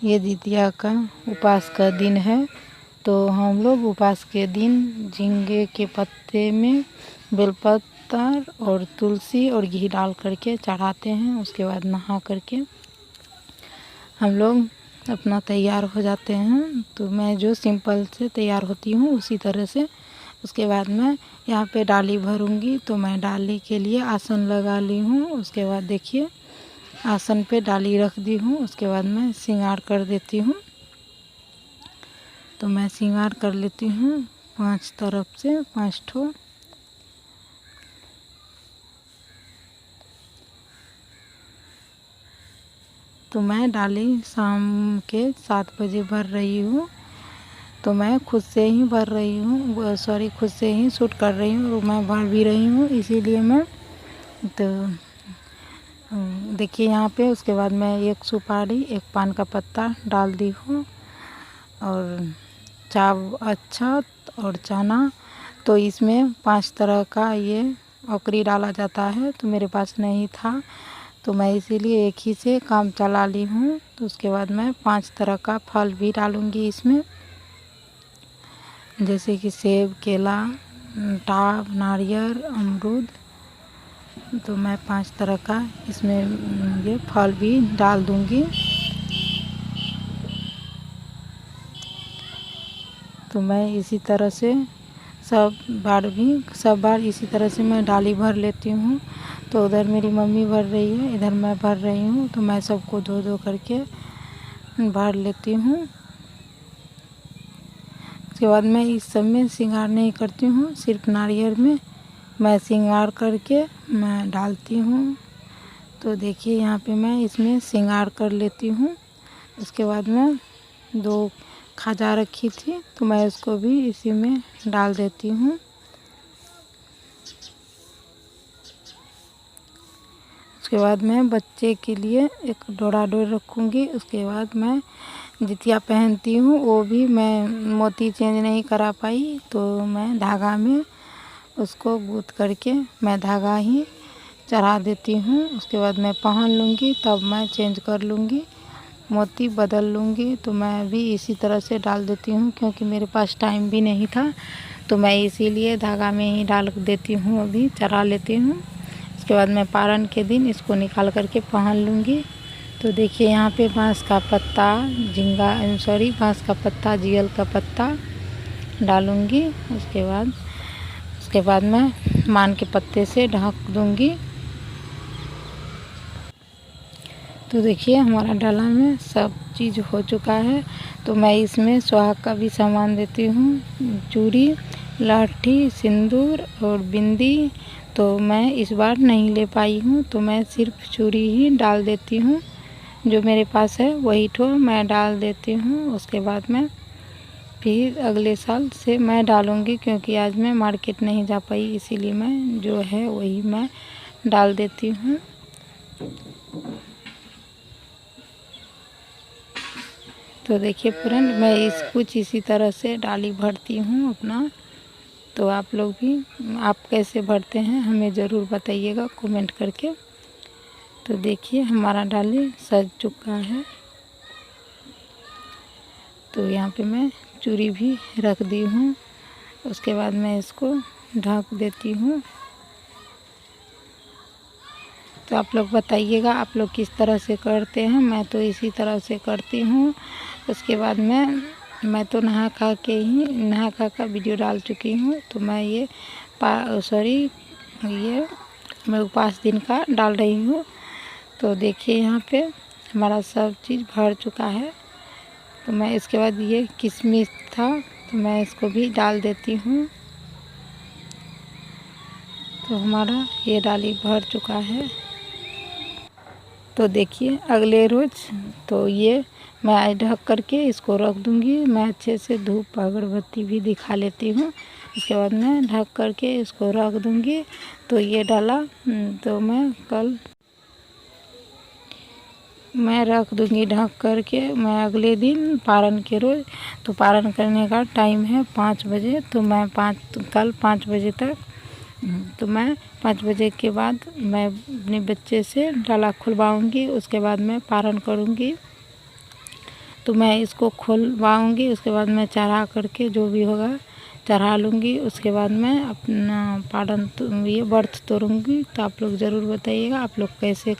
ये जितिया का उपवास का दिन है। तो हम लोग उपवास के दिन झींगे के पत्ते में बेलपत्र और तुलसी और घी डाल करके चढ़ाते हैं। उसके बाद नहा करके हम लोग अपना तैयार हो जाते हैं। तो मैं जो सिंपल से तैयार होती हूँ उसी तरह से उसके बाद मैं यहाँ पे डाली भरूंगी। तो मैं डाली के लिए आसन लगा ली हूँ। उसके बाद देखिए आसन पे डाली रख दी हूँ। उसके बाद मैं श्रृंगार कर देती हूँ। तो मैं श्रृंगार कर लेती हूँ 5 तरफ से 5 ठो। तो मैं डाली शाम के 7 बजे भर रही हूँ। तो मैं खुद से ही भर रही हूँ, खुद से ही शूट कर रही हूँ और मैं भर भी रही हूँ, इसीलिए मैं तो देखिए यहाँ पे। उसके बाद मैं 1 सुपारी 1 पान का पत्ता डाल दी हूँ और अक्षत और चना। तो इसमें 5 तरह का ये औकरी डाला जाता है। तो मेरे पास नहीं था तो मैं इसीलिए एक ही से काम चला ली हूँ। तो उसके बाद मैं 5 तरह का फल भी डालूँगी इसमें, जैसे कि सेब, केला, टाब, नारियल, अमरूद। तो मैं 5 तरह का इसमें ये फल भी डाल दूँगी। तो मैं इसी तरह से सब बार इसी तरह से मैं डाली भर लेती हूँ। तो उधर मेरी मम्मी भर रही है, इधर मैं भर रही हूँ। तो मैं सबको दो करके भर लेती हूँ। उसके बाद मैं इस सब में श्रृंगार नहीं करती हूँ, सिर्फ नारियल में मैं श्रृंगार करके मैं डालती हूँ। तो देखिए यहाँ पे मैं इसमें श्रृंगार कर लेती हूँ। उसके बाद मैं 2 खाजा रखी थी तो मैं उसको भी इसी में डाल देती हूँ। उसके बाद मैं बच्चे के लिए एक डोरा डोर रखूँगी। उसके बाद मैं जितिया पहनती हूँ, वो भी मैं मोती चेंज नहीं करा पाई तो मैं धागा में उसको गूँथ करके मैं धागा ही चढ़ा देती हूँ। उसके बाद मैं पहन लूँगी तब मैं चेंज कर लूँगी, मोती बदल लूँगी। तो मैं भी इसी तरह से डाल देती हूँ क्योंकि मेरे पास टाइम भी नहीं था तो मैं इसीलिए धागा में ही डाल देती हूँ, अभी चढ़ा लेती हूँ। उसके बाद मैं पारण के दिन इसको निकाल करके पहन लूँगी। तो देखिए यहाँ पे बांस का पत्ता बांस का पत्ता, जियल का पत्ता डालूँगी। उसके बाद मैं मान के पत्ते से ढक दूँगी। तो देखिए हमारा डाला में सब चीज़ हो चुका है। तो मैं इसमें सुहाग का भी सामान देती हूँ, चूड़ी, लाठी, सिंदूर और बिंदी। तो मैं इस बार नहीं ले पाई हूँ तो मैं सिर्फ चूड़ी ही डाल देती हूँ, जो मेरे पास है वही ठो मैं डाल देती हूँ। उसके बाद मैं फिर अगले साल से मैं डालूँगी क्योंकि आज मैं मार्केट नहीं जा पाई, इसीलिए मैं जो है वही मैं डाल देती हूँ। तो देखिए फ्रेंड मैं कुछ इसी तरह से डाली भरती हूँ अपना। तो आप लोग भी आप कैसे भरते हैं हमें ज़रूर बताइएगा कमेंट करके। तो देखिए हमारा डाली सज चुका है। तो यहाँ पे मैं चूड़ी भी रख दी हूँ। उसके बाद मैं इसको ढक देती हूँ। तो आप लोग बताइएगा आप लोग किस तरह से करते हैं, मैं तो इसी तरह से करती हूँ। उसके बाद मैं तो नहा खा का वीडियो डाल चुकी हूँ। तो मैं ये मैं उपवास दिन का डाल रही हूँ। तो देखिए यहाँ पे हमारा सब चीज़ भर चुका है। तो मैं इसके बाद ये किशमिश था तो मैं इसको भी डाल देती हूँ। तो हमारा ये डाली भर चुका है। तो देखिए अगले रोज़ तो ये मैं ढक करके इसको रख दूँगी। मैं अच्छे से धूप अगरबत्ती भी दिखा लेती हूँ। उसके बाद मैं ढक करके इसको रख दूँगी। तो ये डाला तो मैं रख दूँगी ढक करके। मैं अगले दिन पारण के रोज़, तो पारण करने का टाइम है 5 बजे। तो मैं कल 5 बजे तक, तो मैं 5 बजे के बाद मैं अपने बच्चे से डाला खुलवाऊँगी। उसके बाद मैं पारण करूँगी। तो मैं इसको खुलवाऊँगी, उसके बाद मैं चढ़ा करके जो भी होगा चढ़ा लूँगी। उसके बाद मैं अपना पारण ये व्रत तोड़ूँगी। तो आप लोग ज़रूर बताइएगा आप लोग कैसे